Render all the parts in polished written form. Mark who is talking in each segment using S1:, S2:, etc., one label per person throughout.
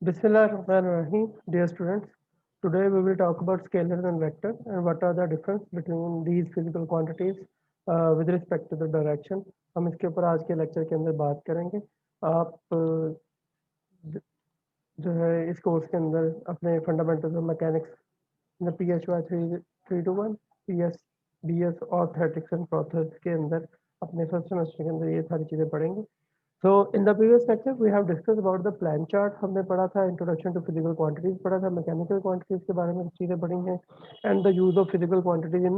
S1: Bismillahirrahmanirrahim, dear students. Today we will talk about scalars and vectors and what are the difference between these physical quantities with respect to the direction. हम इसके ऊपर आज के lecture के अंदर बात करेंगे. आप जो है इस कोर्स के अंदर अपने fundamentals of mechanics P H Y three two one P S B S और थेटिक्स एंड प्रोसेस के अंदर अपने फर्स्ट सेमेस्टर के अंदर ये सारी चीज़ें पढ़ेंगे. So in the previous lecture we have discussed about the plan chart. हमने पढ़ा था introduction to physical quantities, पढ़ा था mechanical quantities के बारे में चीज़ें पढ़ी हैं and the use of physical quantities in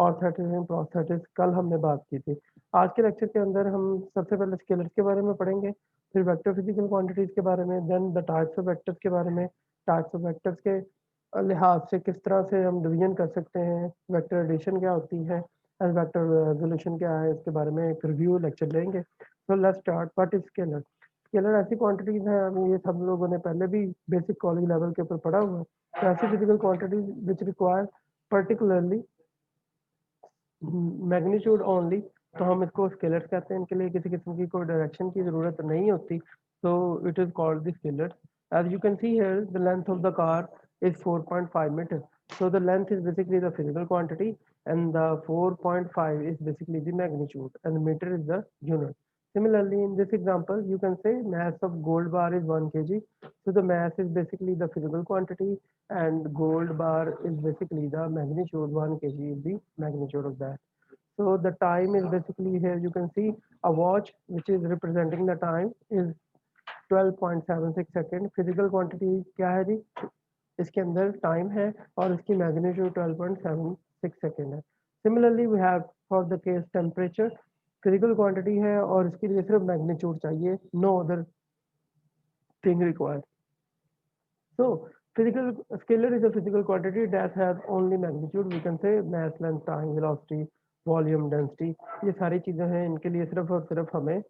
S1: orthotics and prosthetics कल हमने बात की थी. आज के लेक्चर के अंदर हम सबसे पहले स्केलर्स के बारे में पढ़ेंगे, फिर वेक्टर फिजिकल क्वांटिटीज के बारे में, then the types of vectors के बारे में, टाइप्स ऑफ वेक्टर्स के लिहाज से किस तरह से हम डिवीजन कर सकते हैं, वेक्टर एडिशन क्या होती है एंड वेक्टर रेजोल्यूशन क्या है, इसके बारे में एक रिव्यू लेक्चर लेंगे. So let's start. What is scalar? Scalar ऐसी क्वांटिटीज हैं, अभी ये सब लोगों ने पहले भी बेसिक कॉलेज लेवल के ऊपर पढ़ा हुआ है. तो ऐसी physical quantities which require particularly magnitude only, तो हम इसको स्केलर्स कहते हैं. इनके लिए किसी किस्म की कोई डायरेक्शन की ज़रूरत नहीं होती, तो it is called the scalar. As you can see here the length of the car is 4.5 meter. So the length is basically the physical quantity and the 4.5 is basically the magnitude and meter is the unit. Similarly, in this example, you can say mass of gold bar is 1 kg. So the mass is basically the physical quantity and gold bar is basically the magnitude. 1 kg is the magnitude of that. So the time is basically here you can see a watch which is representing the time is 12.76 second. Physical quantity क्या है जी, इसके अंदर time है और इसकी magnitude 12.76 second है. Similarly we have for the case temperature, physical quantity है और इसके लिए सिर्फ मैग्नीट्यूड चाहिए, no other thing required. So physical scalar is a physical quantity that has only magnitude. We can say mass, length, time, velocity, volume, density. ये सारी चीजें हैं, इनके लिए सिर्फ और सिर्फ हमें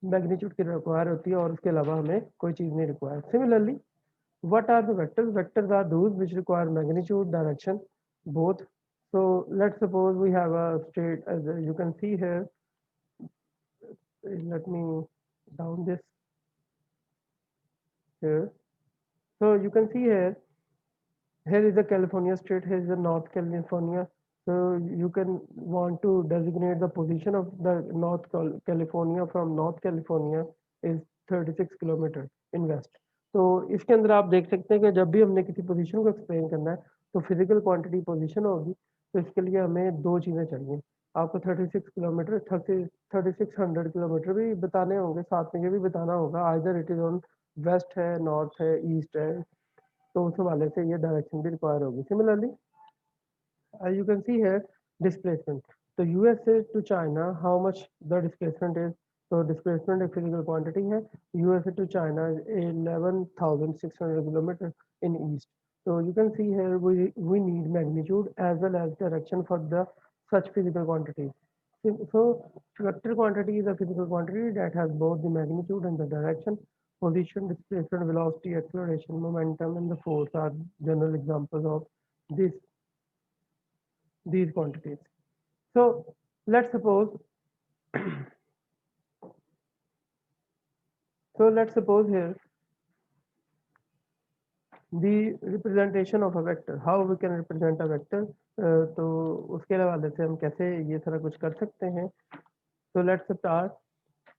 S1: मैग्नीट्यूड की रिक्वायर होती है और उसके अलावा हमें कोई चीज़ नहीं require. Similarly what are the vectors? Vectors are those which require magnitude, direction, both. So let's suppose we have a straight, as you can see here, let me down this here. So you can see here, here is the California state, here is the North California. So you can want to designate the position of the North California from North California is 36 kilometre in west. तो इसके अंदर आप देख सकते हैं कि जब भी हमने किसी पोजीशन को एक्सप्लेन करना है तो फिजिकल क्वांटिटी पोजीशन होगी, तो इसके लिए हमें दो चीज़ें चाहिए. आपको 36 किलोमीटर 3600 किलोमीटर भी बताने होंगे, साथ में ये भी बताना होगा either it is on west है, नॉर्थ है, ईस्ट है, तो उस हवाले से ये डायरेक्शन भी रिक्वायर होगी. Similarly you can see here displacement. So USA to China, how much the displacement is. So displacement एक physical quantity है. USA to China is 11,600 kilometer in east. So you can see here we need magnitude as well as direction for the such physical quantities. So vector quantity is a physical quantity that has both the magnitude and the direction. Position, displacement, velocity, acceleration, momentum, and the force are general examples of this these quantities. So let's suppose let's suppose here the representation of a vector, how we can represent a vector. तो उसके हवाले से हम कैसे ये सारा कुछ कर सकते हैं. तो लेट्स स्टार्ट.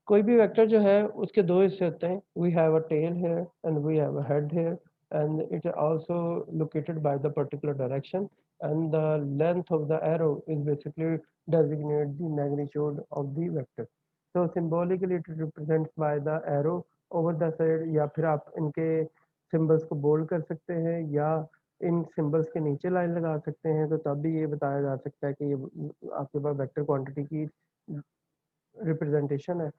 S1: कोई भी वेक्टर जो है उसके दो हिस्से होते हैं. We have a tail here and we have a head here and it is also located by the particular direction, and the length of the arrow is basically designate the magnitude of the vector. So symbolically it represents by the arrow over the side, या फिर आप इनके symbols को bold कर सकते हैं या इन symbols के नीचे लाइन लगा सकते हैं, तो तब भी ये बताया जा सकता है कि ये आपके पास वेक्टर क्वांटिटी की रिप्रेजेंटेशन है.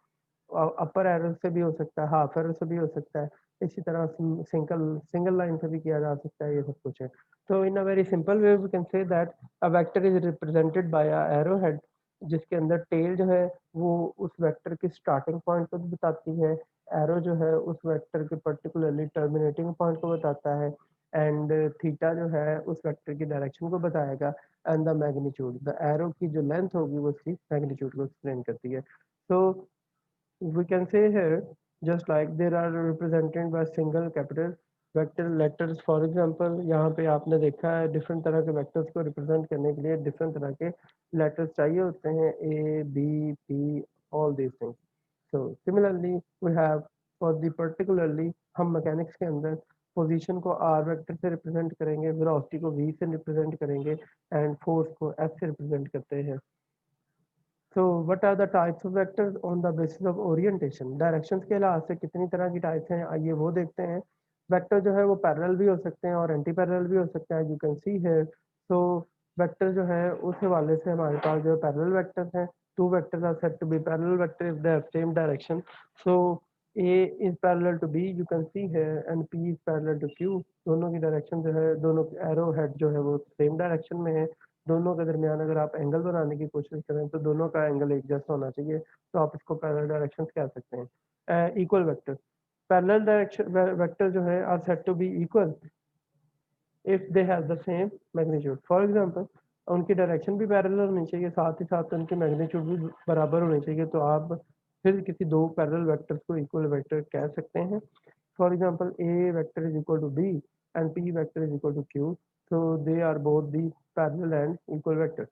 S1: अपर एरो से भी हो सकता है, हाफ एरो से भी हो सकता है, इसी तरह सिंगल सिंगल लाइन से भी किया जा सकता है. ये सब कुछ है. तो in a very simple way we can say that a vector is represented by a arrow head, जिसके अंदर टेल जो है वो उस वेक्टर की स्टार्टिंग पॉइंट को बताती है, एरो जो है उस वेक्टर के पर्टिकुलरली टर्मिनेटिंग पॉइंट को बताता है, एंड थीटा जो है उस वेक्टर की डायरेक्शन को बताएगा, and the magnitude, the arrow की जो लेंथ होगी वो उसकी मैग्नीट्यूड को एक्सप्लेन करती है. So we can say here just like there are represented by single capital vector letters. For example यहाँ पे आपने देखा है डिफरेंट तरह के वेक्टर्स को रिप्रेजेंट करने के लिए डिफरेंट तरह के लेटर्स चाहिए होते हैं, A B P, all these things. So similarly we have for the particularly हम मैकेनिक्स के अंदर पोजीशन को आर वेक्टर से रिप्रेजेंट करेंगे, वेलोसिटी को वी से रिप्रेजेंट करेंगे एंड फोर्स को एफ से रिप्रेजेंट करते हैं. So what are the types of vectors on the basis of orientation. Directions के लिहाज से कितनी तरह की टाइप्स हैं, आइए वो देखते हैं. वेक्टर जो है वो पैरेलल भी हो सकते हैं और एंटी पैरेलल भी हो सकते हैं, यू कैन सी है. सो वेक्टर जो है उस हवाले से हमारे पास जो है पैरेलल वेक्टर्स हैं. Two vectors are said to be parallel vector if they have same direction. So A is parallel to B, you can see है, and P is parallel to Q. दोनों की डायरेक्शन जो है, दोनों arrow head जो है वो same direction में है. दोनों के दरमियान अगर आप एंगल बनाने की कोशिश करें तो दोनों का एंगल एक जैसा होना चाहिए, तो आप इसको पैरेलल डायरेक्शंस कह सकते हैं. Equal vector, parallel direction vector जो है are said to be equal if they have the same magnitude. For example उनकी डायरेक्शन भी पैरेलल होनी चाहिए, साथ ही साथ उनकी मैग्नीट्यूड भी बराबर होनी चाहिए, तो आप फिर किसी दो पैरेलल वेक्टर्स को इक्वल वेक्टर कह सकते हैं. For example, A vector is equal to B and P vector is equal to Q. So they are both the parallel and equal vectors.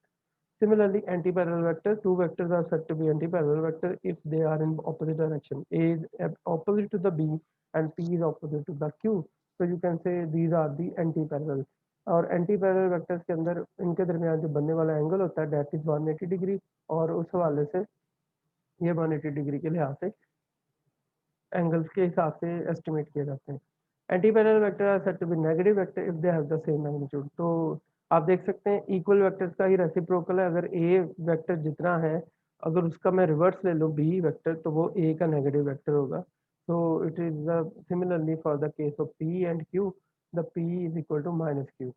S1: Similarly, anti-parallel vector, two vectors are said to be anti-parallel vector if they are in opposite direction. A is opposite to the B and P is opposite to the Q. So you can say these are the anti-parallel. और anti parallel vectors के अंदर इनके दरमियान जो बनने वाला angle होता है डेट इज 180 डिग्री, और उस हवाले से ये 180 डिग्री के लिहाज से एंगल्स के हिसाब से एस्टिमेट किए जाते हैं. Anti parallel vector are said to be negative vector if they have the same magnitude. तो आप देख सकते हैं इक्वल वेक्टर्स का ही रेसिप्रोकल है. अगर ए वेक्टर जितना है, अगर उसका मैं रिवर्स ले लूँ बी वेक्टर, तो वो ए का नेगेटिव वेक्टर होगा. तो it is similarly for the case of P and Q, the P is equal to minus Q.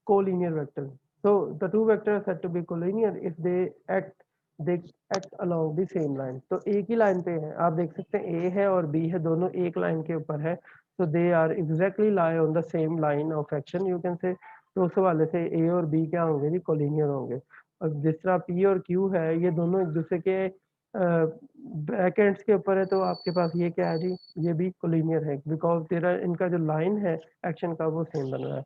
S1: collinear vectors. So the two vectors are said to be collinear if they act along the same line. तो एक ही line पे है, आप देख सकते हैं A है और B है, दोनों एक लाइन के ऊपर है. So they are exactly lie on the same line of action, you can say. तो उस हवाले से A और B क्या होंगे जी, collinear होंगे. और जिस तरह P और Q है, ये दोनों एक दूसरे के बैक एंड्स के ऊपर है, तो आपके पास ये क्या है जी, ये भी collinear है, बिकॉज तेरा इनका जो लाइन है एक्शन का वो सेम बन रहा है.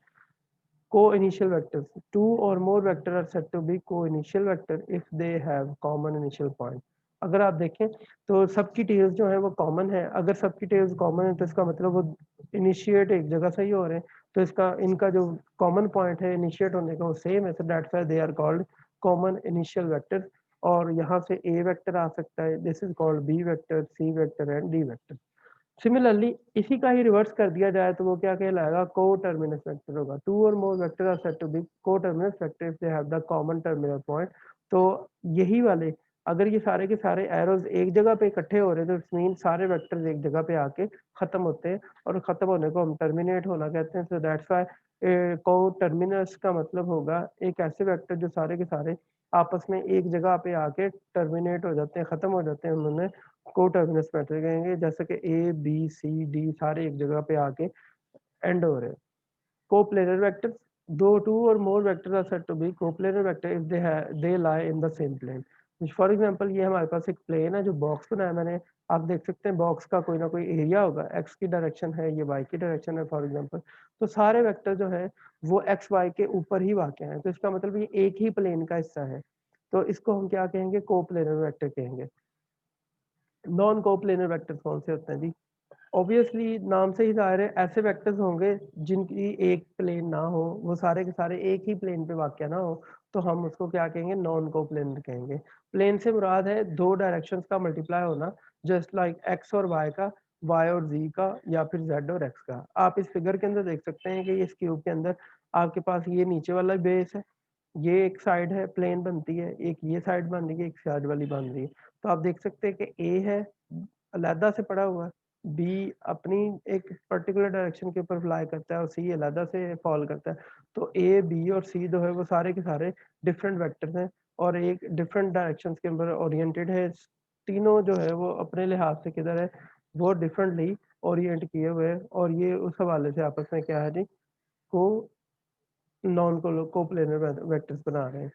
S1: Co-initial vectors. Two or more vectors are said to be co-initial vector if they have common initial point. अगर आप देखें तो सबकी टेल्स जो है वो कॉमन है. अगर सबकी टेल्स कॉमन है तो इसका मतलब वो इनिशिएट एक जगह से ही हो रहे हैं, तो इसका इनका जो कॉमन पॉइंट है इनिशिएट होने का वो सेम है. So that's why they are called common initial vectors. और यहाँ से ए वेक्टर आ सकता है, this is called B vector, C vector and D vector. Similarly इसी का ही रिवर्स कर दिया जाए तो वो क्या कहलाएगा, को टर्मिनस वेक्टर होगा. Two or more vectors are said to be coterminous vector if they have the common terminal point. तो यही वाले अगर ये सारे के सारे एरोज एक जगह पे इकट्ठे हो रहे हैं तो इट्स मीन सारे वेक्टर्स एक जगह पे आके खत्म होते हैं, और खत्म होने को हम टर्मिनेट होना कहते हैं. सो दैट्स व्हाई को टर्मिनस का मतलब होगा एक ऐसे वेक्टर जो सारे के सारे आपस में एक जगह पे आके टर्मिनेट हो जाते हैं, खत्म हो जाते हैं, उन्होंने को टर्मिनस मेथड कहेंगे. जैसे कि ए बी सी डी सारे एक जगह पे आके एंड हो रहे हैं. कोप्लेनर वेक्टर्स, दो two or more vectors are said to be coplanar vector if they lie in the same plane. For example ये हमारे पास एक प्लेन है जो बॉक्स बनाया मैंने, आप देख सकते हैं बॉक्स का कोई ना कोई एरिया होगा, एक्स की डायरेक्शन है, ये वाई की डायरेक्शन है फॉर एग्जांपल. तो सारे वेक्टर जो है वो एक्स वाई के ऊपर ही वाक़ हैं, तो इसका मतलब ये एक ही प्लेन का हिस्सा है, तो इसको हम क्या कहेंगे, कोप्लेनर वेक्टर कहेंगे. नॉन कोप्लेनर वेक्टर्स कौन से होते हैं जी, ऑब्वियसली नाम से ही जाहिर है ऐसे वेक्टर्स होंगे जिनकी एक प्लेन ना हो, वो सारे के सारे एक ही प्लेन पे वाक़या ना हो, तो हम उसको क्या कहेंगे, नॉन कोप्लेनर कहेंगे. प्लेन से मुराद है दो डायरेक्शंस का मल्टीप्लाई होना, जस्ट लाइक एक्स और वाई का, वाई और जी का, या फिर जेड और एक्स का. आप इस फिगर के अंदर देख सकते हैं कि इस क्यूब के अंदर आपके पास ये नीचे वाला बेस है, ये एक साइड है प्लेन बनती है, एक ये साइड बन रही है, एक साइड वाली बन रही है. तो आप देख सकते हैं कि ए है अलहदा से पड़ा हुआ है, बी अपनी एक पर्टिकुलर डायरेक्शन के ऊपर फ्लाई करता है, और सी अलहदा से फॉल करता है. तो ए बी और सी जो है वो सारे के सारे डिफरेंट वेक्टर्स हैं और एक डिफरेंट डायरेक्शंस के ऊपर ओरिएंटेड है. तीनों जो है वो अपने लिहाज से किधर है, वो डिफरेंटली ओरिएंट किए हुए हैं, और ये उस हवाले से आपस में क्या है जी, को नॉन कोप्लेनर वेक्टर्स बना रहे हैं.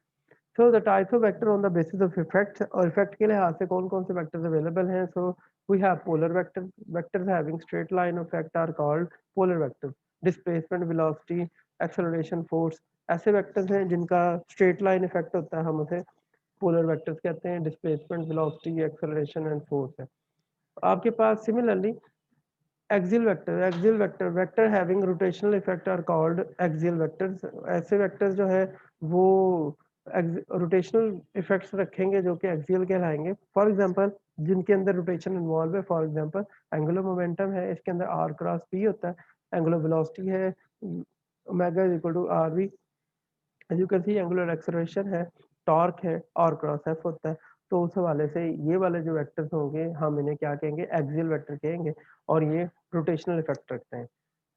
S1: So the types of vector on the basis of effect, और इफेक्ट के लिहाज से कौन कौन से वेक्टर्स अवेलेबल हैं। So we have polar vector, vectors having straight line effect are called polar vectors. Displacement, velocity, acceleration, force, ऐसे vectors हैं जिनका स्ट्रेट लाइन इफेक्ट होता है, हम उसे पोलर वेक्टर्स कहते हैं। Displacement, velocity, acceleration and force है। आपके पास similarly axial vector, vector having rotational effect are called axial vectors. ऐसे वेक्टर्स जो है वो रोटेशनल इफेक्ट्स रखेंगे जो कि एक्सियल कहलाएंगे। फॉर एग्जांपल जिनके अंदर रोटेशन इन्वॉल्व है, फॉर एग्जांपल एंगुलर मोमेंटम है, इसके अंदर आर क्रॉस पी होता है। एंगुलर वेलोसिटी है omega is equal to R V. As you can see angular acceleration है, टॉर्क है, आर क्रॉस एफ होता है। तो उस हवाले से ये वाले जो वेक्टर्स होंगे हम इन्हें क्या कहेंगे, एक्सियल वेक्टर कहेंगे, और ये रोटेशनल इफेक्ट रखते हैं।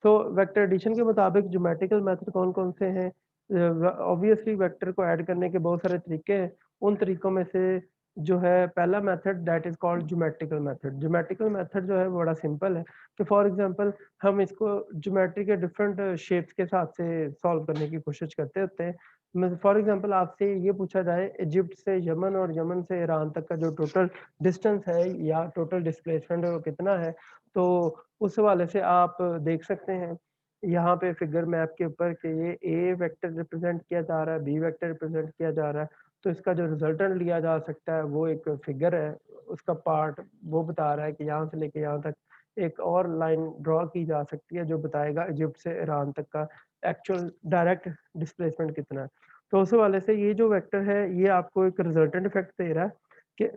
S1: तो वेक्टर एडिशन के मुताबिक ज्योमेट्रिकल मेथड कौन कौन से हैं। ऑब्वियसली वेक्टर को ऐड करने के बहुत सारे तरीके हैं। उन तरीकों में से जो है पहला method that is called geometrical method. Geometrical method जो है वो बड़ा सिंपल है कि फॉर एग्जांपल हम इसको ज्योमेट्री के डिफरेंट शेप्स के साथ से सॉल्व करने की कोशिश करते होते हैं। फॉर एग्जांपल आपसे ये पूछा जाए इजिप्ट से यमन और यमन से ईरान तक का जो टोटल डिस्टेंस है या टोटल डिस्प्लेसमेंट है वो कितना है, तो उस हवाले से आप देख सकते हैं यहाँ पे फिगर मैप के ऊपर कि ये ए वेक्टर रिप्रेजेंट किया जा रहा है, बी वेक्टर रिप्रेजेंट किया जा रहा है। तो इसका जो रिजल्टेंट लिया जा सकता है वो एक फिगर है, उसका पार्ट वो बता रहा है कि यहाँ से लेके यहाँ तक एक और लाइन ड्रॉ की जा सकती है जो बताएगा इजिप्ट से ईरान तक का एक्चुअल डायरेक्ट डिस्प्लेसमेंट कितना है। तो उस हवाले से ये जो वेक्टर है ये आपको एक रिजल्टेंट इफेक्ट दे रहा है कि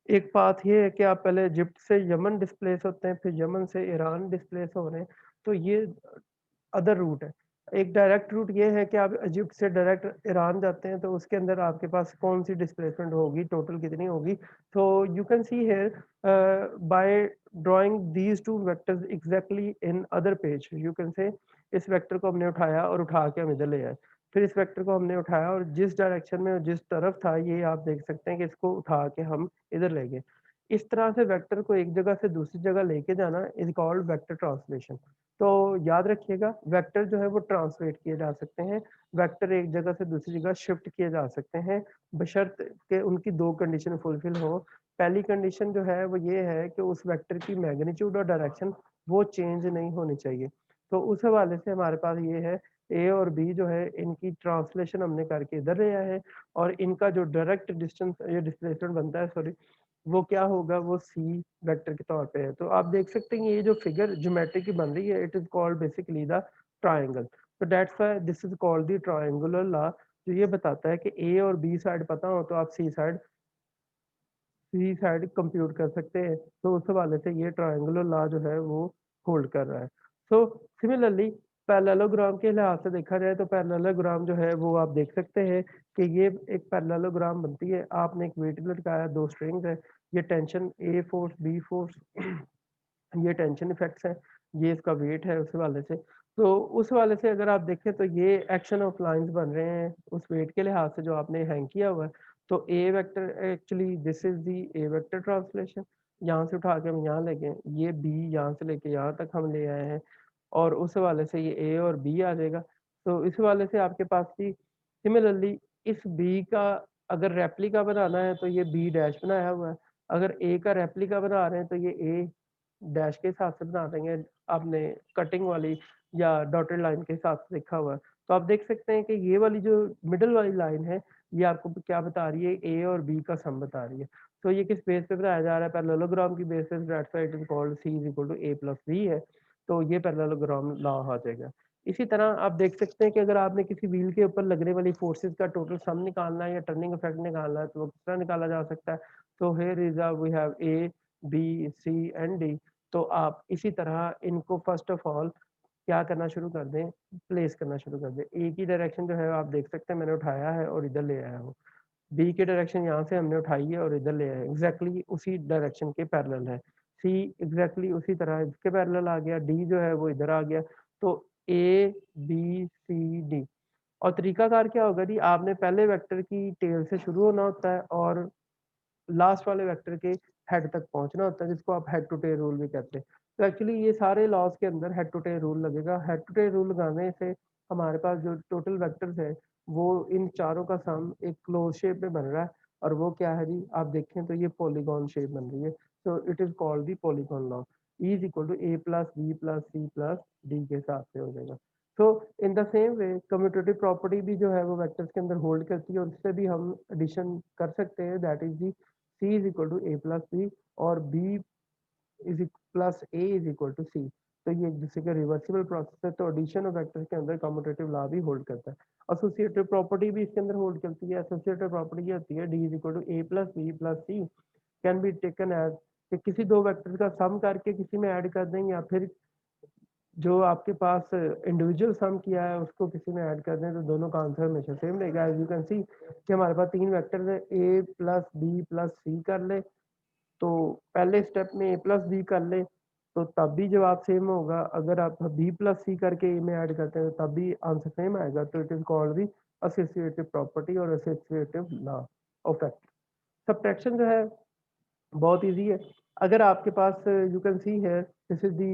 S1: एक पाथ ये है कि आप पहले इजिप्ट से यमन डिस्प्लेस होते हैं, फिर यमन से ईरान डिस्प्लेस हो रहे हैं। तो ये अदर रूट है। एक डायरेक्ट रूट ये है कि आप इजिप्ट से डायरेक्ट ईरान जाते हैं, तो उसके अंदर आपके पास कौन सी डिस्प्लेसमेंट होगी, टोटल कितनी होगी। तो you can see here by drawing these two vectors exactly in other page, you can say इस वेक्टर को हमने उठाया और उठा के हम इधर ले आए, फिर इस वेक्टर को हमने उठाया और जिस डायरेक्शन में जिस तरफ था ये आप देख सकते हैं कि इसको उठा के हम इधर ले गए। इस तरह से वेक्टर को एक जगह से दूसरी जगह लेके जाना इज कॉल्ड वेक्टर ट्रांसलेशन। तो याद रखिएगा वेक्टर जो है वो ट्रांसलेट किए जा सकते हैं, वेक्टर एक जगह से दूसरी जगह शिफ्ट किए जा सकते हैं, बशर्त के उनकी दो कंडीशन फुलफिल हो। पहली कंडीशन जो है वो ये है कि उस वेक्टर की मैग्नीट्यूड और डायरेक्शन वो चेंज नहीं होनी चाहिए। तो उस हवाले से हमारे पास ये है ए और बी जो है इनकी ट्रांसलेशन हमने करके इधर ले आए हैं, और इनका जो डायरेक्ट डिस्टेंस ये डिस्प्लेसमेंट बनता है, सॉरी, वो क्या होगा, वो सी वेक्टर के तौर पे है। तो आप देख सकते हैं ये जो फिगर ज्योमेट्री की बन रही है it is called basically the triangle. तो that's why this is called the triangular law, जो ये बताता है कि ए और बी साइड पता हो तो आप सी साइड कंप्यूट कर सकते हैं। तो उस हवाले से ये ट्रायंगुलर लॉ जो है वो होल्ड कर रहा है। सो सिमिलरली पैरेललोग्राम के लिहाज से देखा जाए तो पैरेललोग्राम जो है वो आप देख सकते हैं कि ये एक पैरेललोग्राम बनती है। आपने एक वेट लटकाया, दो स्ट्रिंग्स है, ये tension A force B force ये टेंशन इफेक्ट्स हैं, ये इसका वेट है उस हवाले से। तो उस हवाले से अगर आप देखें तो ये एक्शन ऑफ लाइंस बन रहे हैं उस वेट के लिहाज से जो आपने हैंग किया हुआ है। तो a vector actually this is the a vector translation, यहाँ से उठा के हम यहाँ ले गए, ये बी यहाँ से लेके यहाँ तक हम ले आए हैं, और उस हवाले से ये ए और बी आ जाएगा। तो इस हवाले से आपके पास भी सिमिलरली इस बी का अगर रेप्लिका बनाना है तो ये बी डैश बनाया हुआ है, अगर ए का रेप्लिका बना रहे हैं तो ये ए डैश के हिसाब से बना देंगे, आपने कटिंग वाली या डॉटेड लाइन के हिसाब से देखा हुआ है। तो आप देख सकते हैं कि ये वाली जो मिडल वाली लाइन है ये आपको क्या बता रही है, ए और बी का सम बता रही है। तो ये किस बेस पे बताया जा रहा है, पैरेललोग्राम की बेस पे, that's why it is called C is equal to A plus B है। तो ये पैरेललोग्राम लॉ आ जाएगा। इसी तरह आप देख सकते हैं कि अगर आपने किसी व्हील के ऊपर लगने वाली फोर्सेस का टोटल सम निकालना है या टर्निंग इफेक्ट निकालना है तो वो किस तरह निकाला जा सकता है। तो here is we have A B C and D. तो आप इसी तरह इनको फर्स्ट ऑफ ऑल क्या करना शुरू कर दें, प्लेस करना शुरू कर दें। ए की डायरेक्शन जो है आप देख सकते हैं मैंने उठाया है और इधर ले आया हूँ, बी की डायरेक्शन यहाँ से हमने उठाई है और इधर ले आए, एग्जैक्टली उसी डायरेक्शन के पैरेलल है। सी एग्जैक्टली उसी तरह इसके पैरेलल आ गया, डी जो है वो इधर आ गया। तो ए बी सी डी। और तरीकाकार क्या होगा जी, आपने पहले वेक्टर की टेल से शुरू होना होता है और लास्ट वाले वेक्टर के हेड तक पहुंचना होता है, जिसको आप हेड टू टेल रूल भी कहते हैं। तो एक्चुअली ये सारे लॉज के अंदर हेड टू टेल रूल लगेगा। हेड टू टेल रूल लगाने से हमारे पास जो टोटल वेक्टर्स है वो इन चारों का सम एक क्लोज शेप में बन रहा है, और वो क्या है जी, आप देखें तो ये पॉलीगॉन शेप बन रही है। तो it is called the polygon law. E is equal to A plus B plus C plus D के हिसाब से हो जाएगा। तो in the same way commutative property भी जो है वो वेक्टर्स के अंदर होल्ड करती है, और इससे भी हम एडिशन कर सकते हैं, that is the C is equal to A plus B और B is plus A is equal to C. तो ये एक दूसरे का रिवर्सिबल प्रोसेस है, तो एडिशन ऑफ वेक्टर्स के अंदर कम्यूटेटिव लॉ भी होल्ड करता है। एसोसिएटिव प्रॉपर्टी भी इसके अंदर होल्ड करती है। एसोसिएटिव प्रॉपर्टी ये होती है D is equal to A plus B plus C can be taken as कि किसी दो वेक्टर का सम करके किसी में ऐड कर दें, या फिर जो आपके पास इंडिविजुअल सम किया है उसको किसी में ऐड कर दें, तो दोनों का आंसर हमेशा सेम रहेगा। एज यू कैन सी कि हमारे पास तीन वेक्टर है, ए प्लस बी प्लस सी कर ले, तो पहले स्टेप में ए प्लस बी कर ले तो तब भी जवाब सेम होगा। अगर आप बी प्लस सी करके ए में ऐड करते हैं तो तब भी आंसर सेम आएगा। तो it is called the associative property और associative law of vector. Subtraction जो है बहुत इजी है। अगर आपके पास यू कैन सी है this is the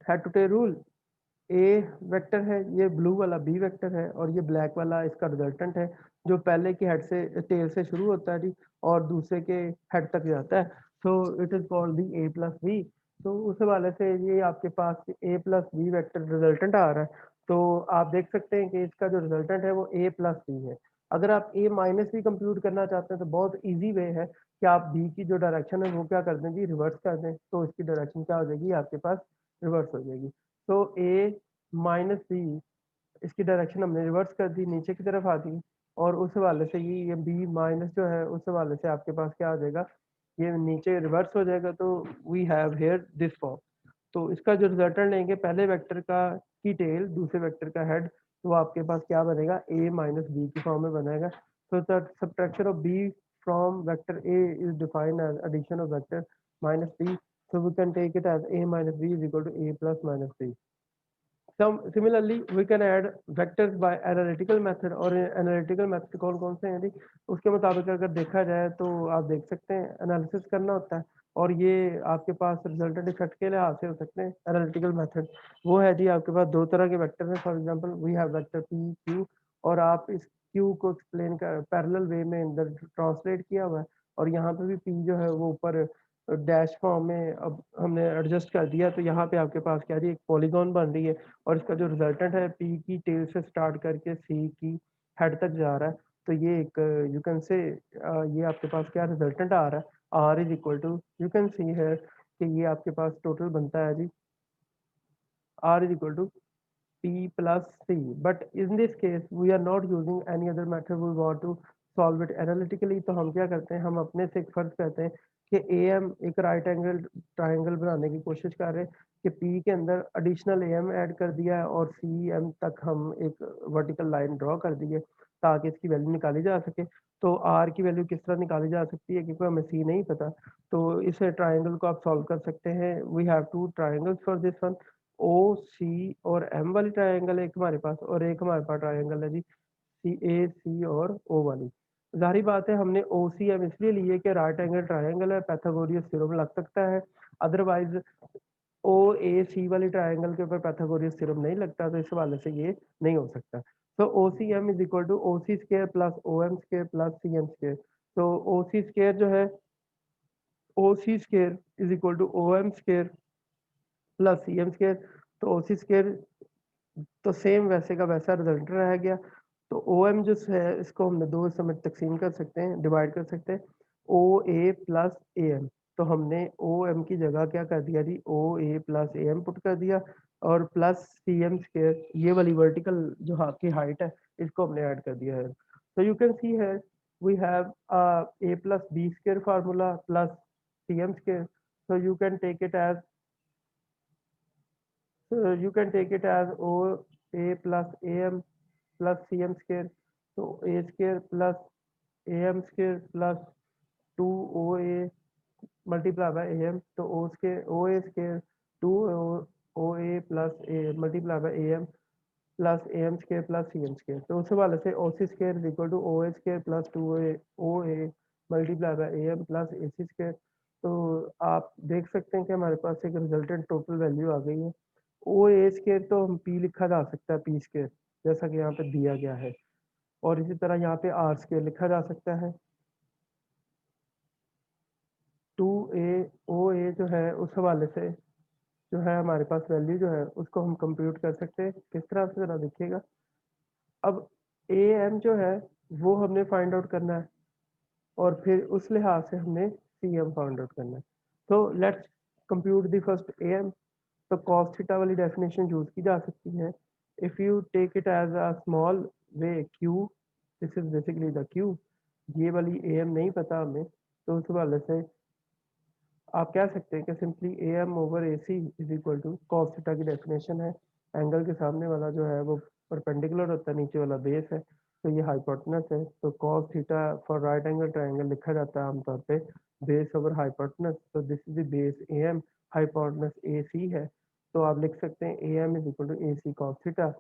S1: head to tail rule. A vector है, ये ब्लू वाला बी वेक्टर है, और ये ब्लैक वाला इसका रिजल्टेंट है, जो पहले के हेड से टेल से शुरू होता है जी और दूसरे के हेड तक जाता है। So it is called the A plus B. तो उस हवाले से ये आपके पास A plus B vector resultant आ रहा है। तो आप देख सकते हैं कि इसका जो रिजल्टेंट है वो ए प्लस बी है। अगर आप ए माइनस बी कंप्यूट करना चाहते हैं तो बहुत ईजी वे है कि आप बी की जो डायरेक्शन है वो क्या कर दें जी, रिवर्स कर दें, तो इसकी डायरेक्शन क्या हो जाएगी आपके पास, रिवर्स हो जाएगी। तो ए माइनस बी, इसकी डायरेक्शन हमने रिवर्स कर दी, नीचे की तरफ आ दी, और उस हवाले से ये बी माइनस जो है उस हवाले से आपके पास क्या आ जाएगा, ये नीचे रिवर्स हो जाएगा। तो we have here this form. तो इसका जो रिजल्टेंट लेंगे पहले वेक्टर का की टेल दूसरे वेक्टर का हेड, तो आपके पास क्या बनेगा, ए माइनस बी की फॉर्म में बनेगा। तो the subtraction of B from vector A is defined as addition of vector minus B. so we can take it as a minus b is equal to a plus minus b. Similarly, we can add vectors by analytical method, और analytical method कौन कौन से हैं जी, उसके मुताबिक अगर देखा जाए तो आप देख सकते हैं एनालिसिस करना होता है, और ये आपके पास रिजल्टेंट इफेक्ट के लिहाज से हो सकते हैं। एनालिटिकल मेथड वो है जी, आपके पास दो तरह के वेक्टर हैं, for example we have vector P Q, और आप इस क्यू को एक्सप्लेन कर पैरेलल वे में अंदर ट्रांसलेट किया हुआ है, और यहाँ पे भी पी जो है वो ऊपर डैश फॉर्म में अब हमने एडजस्ट कर दिया, तो यहाँ पे आपके पास क्या जी, एक पॉलीगॉन बन रही है, और इसका जो रिजल्टेंट है पी की टेल से स्टार्ट करके सी की हेड तक जा रहा है। तो ये एक यू कैन से ये आपके पास क्या रिजल्टेंट आ रहा है, R is equal to, you can see है कि ये आपके पास टोटल बनता है जी, R is equal to P plus C. But in this case, we are not using any other method. We want to solve it analytically. तो हम क्या करते हैं, हम अपने से एक फर्ज कहते हैं कि AM एक राइट एंगल ट्राइंगल बनाने की कोशिश कर रहे हैं कि P के अंदर एडिशनल AM ऐड कर दिया है, और CM तक हम एक वर्टिकल लाइन ड्रॉ कर दी है ताकि इसकी वैल्यू निकाली जा सके। तो R की वैल्यू किस तरह निकाली जा सकती है, क्योंकि हमें C नहीं पता। तो इस ट्राइंगल को आप सॉल्व कर सकते हैं। We have two triangles for this one, O C और एम वाली ट्रायंगल है एक हमारे पास, और एक हमारे पास ट्रायंगल है जी सी ए सी और ओ वाली। जाहिर बात है हमने ओ सी एम इसलिए लिए कि राइट एंगल ट्रायंगल है, पैथागोरस थ्योरम लग सकता है। अदरवाइज ओ ए सी वाली ट्रायंगल के ऊपर पैथागोरस थ्योरम नहीं लगता, तो इस हवाले से ये नहीं हो सकता। तो O C M is equal to O C square plus O M square plus C M square. तो ओ सी स्केयर जो है, O C square is equal to O M square plus C M square. तो O C square तो same वैसे का वैसा result रह गया। तो ओ एम जो है इसको हमने दो हिस्सों में तकसीम कर सकते हैं, डिवाइड कर सकते हैं, ओ ए प्लस ए एम। तो हमने ओ एम की जगह क्या कर दिया जी, ओ ए प्लस ए एम पुट कर दिया, और प्लस सी एम स्केयर ये वाली वर्टिकल जो आपकी हाइट है इसको हमने ऐड कर दिया है। तो यू कैन सी है we have A plus B square formula plus C M square. so you can take it as So you can take it as O A plus AM plus CM square. So A square plus AM square plus 2 OA multiplied by AM. So O square OA square 2 OA plus A multiplied by AM plus AM square plus CM square. तो उस हवाले से OC square is equal to OA square plus 2 OA multiplied by AM plus AC square। तो आप देख सकते हैं कि हमारे पास एक रिजल्टेंट टोटल वैल्यू आ गई है। ओ ए स्केयर तो हम पी लिखा जा सकता है, पी स्केयर जैसा कि यहाँ पे दिया गया है। और इसी तरह यहाँ पे आर स्क्वायर लिखा जा सकता है। 2a OA जो है उस हवाले से जो है हमारे पास वैल्यू जो है उसको हम कंप्यूट कर सकते हैं। किस तरह से जरा देखिएगा। अब AM जो है वो हमने फाइंड आउट करना है और फिर उस लिहाज से हमने CM फाइंड आउट करना है। तो let's compute the first AM। तो cos थीटा वाली डेफिनेशन यूज की जा सकती है। If you take it as a small way Q, this is basically the Q। ये वाली AM नहीं पता हमें, तो उस हवाले से आप कह सकते हैं कि simply AM over AC is equal to cos theta की डेफिनेशन है। एंगल के सामने वाला जो है वो परपेंडिकुलर होता है, नीचे वाला बेस है, तो ये हाइपोटेनस है। तो cos theta for right angle triangle लिखा जाता है आमतौर पे बेस ओवर हाइपोटेनस। तो this is the base AM, hypotenuse AC है। तो आप लिख सकते हैं AM is equal to AC cos theta.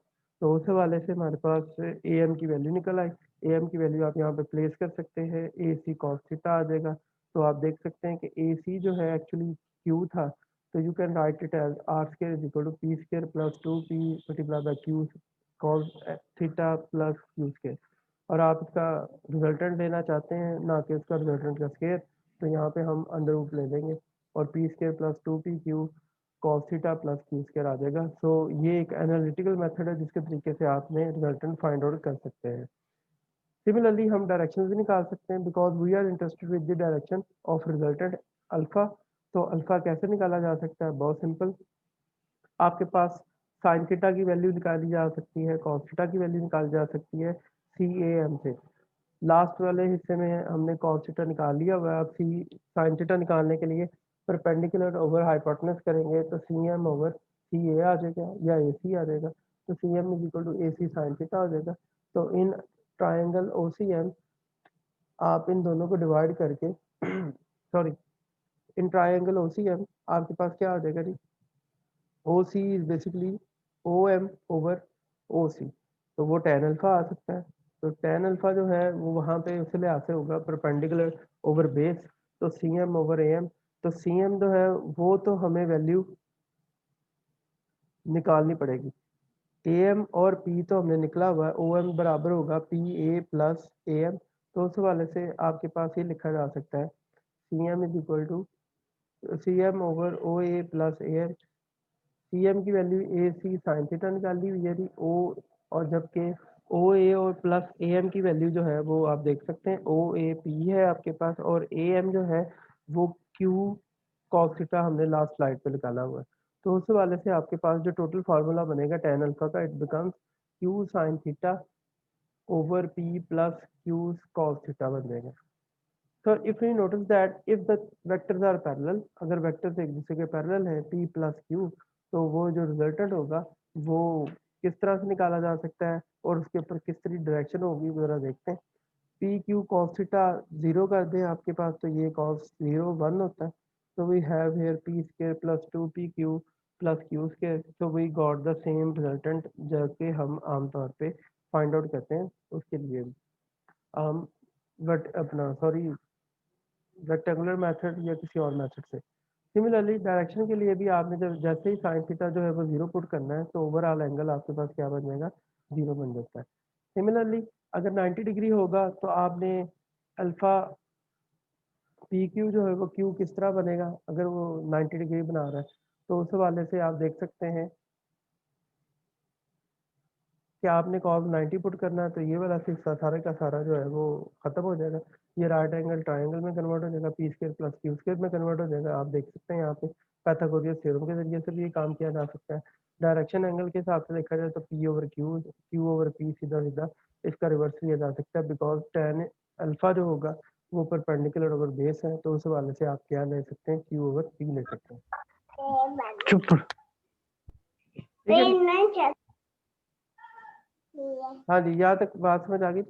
S1: तो उस हवाले से हमारे पास AM की वैल्यू निकल आई। AM की वैल्यू आप यहाँ पे प्लेस कर सकते हैं, AC कॉस थीटा आ जाएगा। तो आप देख सकते हैं कि AC जो है एक्चुअली Q था। तो you can write it as R square is equal to P square plus 2p multiply by Q cos theta plus Q square. और आप इसका रिजल्टेंट लेना चाहते हैं ना कि उसका रिजल्टेंट का स्क्वायर, तो यहाँ पे हम अंडर रूट ले लेंगे और P square plus 2pq cos theta plus Q square आ जाएगा। सो ये एक एनालिटिकल मेथड है जिसके तरीके से आपने रिजल्टेंट फाइंड आउट कर सकते हैं। सिमिलरली हम डायरेक्शन भी निकाल सकते हैं because we are interested with the direction of resultant alpha. तो अल्फा कैसे निकाला जा सकता है? बहुत सिंपल। आपके पास साइन थीटा की वैल्यू निकाली जा सकती है, कॉस थीटा की वैल्यू निकाली जा सकती है CAM से। लास्ट वाले हिस्से में हमने कॉस थीटा निकाल लिया हुआ है। अब साइन थीटा निकालने के लिए परपेंडिकुलर ओवर हाइपोटेनस करेंगे तो CM ओवर CA आ जाएगा या AC आ जाएगा। तो CM is equal to AC sine theta हो जाएगा। तो इन ट्राइंगल OCM आप इन दोनों को डिवाइड करके सॉरी, इन ट्राइंगल OCM आपके पास क्या आ जाएगा जी? OC is basically OM over OC। तो वो tan अल्फा आ सकता है। तो tan अल्फा जो है वो वहाँ पे उस लिहाज से होगा परपेंडिकुलर ओवर बेस। तो CM ओवर AM। तो CM जो है वो तो हमें वैल्यू निकालनी पड़ेगी। AM और P तो हमने निकला हुआ है, OM बराबर होगा PA प्लस AM। तो उस हवाले से आपके पास ये लिखा जा सकता है CM is equal to CM over OA plus AM। CM की वैल्यू AC साइन थीटा निकाली हुई है O, और जबकि OA और प्लस AM की वैल्यू जो है वो आप देख सकते हैं OAP है आपके पास, और AM जो है वो Q cos थीटा हमने लास्ट स्लाइड पे निकाला हुआ है। तो उस हवाले से आपके पास जो टोटल फार्मूला बनेगा tan अल्फा का, it becomes Q sine theta over P plus Q cos theta बन जाएगा। So if we notice that if the vectors are parallel, अगर वेक्टर्स एक दूसरे के पैरेलल हैं P प्लस Q, तो वो जो रिजल्टेंट होगा वो किस तरह से निकाला जा सकता है और उसके ऊपर किस तरह डायरेक्शन होगी वो जरा देखते हैं। P Q cos theta zero कर दें आपके पास, तो ये कॉस 0 1 होता है। तो we have here P square plus 2pq plus Q square. तो we got the same resultant जो कि हम आमतौर पे फाइंड आउट करते हैं उसके लिए हम बट अपना सॉरी रेक्टेंगुलर मेथड या किसी और मेथड से। सिमिलरली डायरेक्शन के लिए भी आपने जब जैसे ही साइन थीटा जो है वो 0 पुट करना है तो ओवरऑल एंगल आपके पास क्या बन जाएगा? 0 बन जाता है। सिमिलरली अगर 90 डिग्री होगा तो आपने अल्फा पी क्यू जो है वो क्यू किस तरह बनेगा अगर वो 90 डिग्री बना रहा है? तो उस हवाले से आप देख सकते हैं कि आपने कॉस 90 पुट करना है तो ये वाला हिस्सा सारा का सारा जो है वो खत्म हो जाएगा। ये राइट एंगल ट्राइंगल में कन्वर्ट हो जाएगा, P square plus Q square में कन्वर्ट हो जाएगा। आप देख सकते हैं यहाँ पे पाइथागोरस थ्योरम के जरिए से भी ये काम किया जा सकता है। डायरेक्शन एंगल के हिसाब से देखा जाए तो P over Q, Q over P सीधा सीधा इसका रिवर्स लिया जा सकता है बिकॉज टेन अल्फा जो होगा वो परपेंडिकुलर ओवर बेस है। तो उस हवाले से आप क्या ले सकते हैं? क्यू ओवर पी ले सकते हैं। चुप, ठीक है। हाँ जी, यहाँ तक बात समझ आ गई।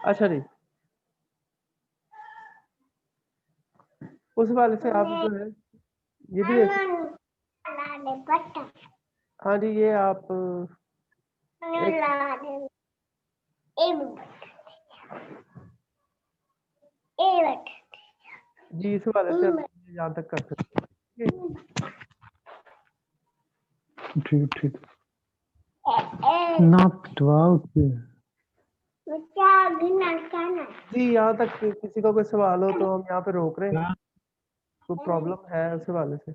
S1: अच्छा जी, उस वाले से आप जो है ये भी देख, हाँ जी, ये आप जी इस वाले से आप यहाँ तक कर सकते हैं।
S2: ठीक knocked out
S1: जी यहाँ तक किसी का कोई सवाल हो तो हम यहाँ पे रोक रहे हैं, कोई प्रॉब्लम है उस हवाले से?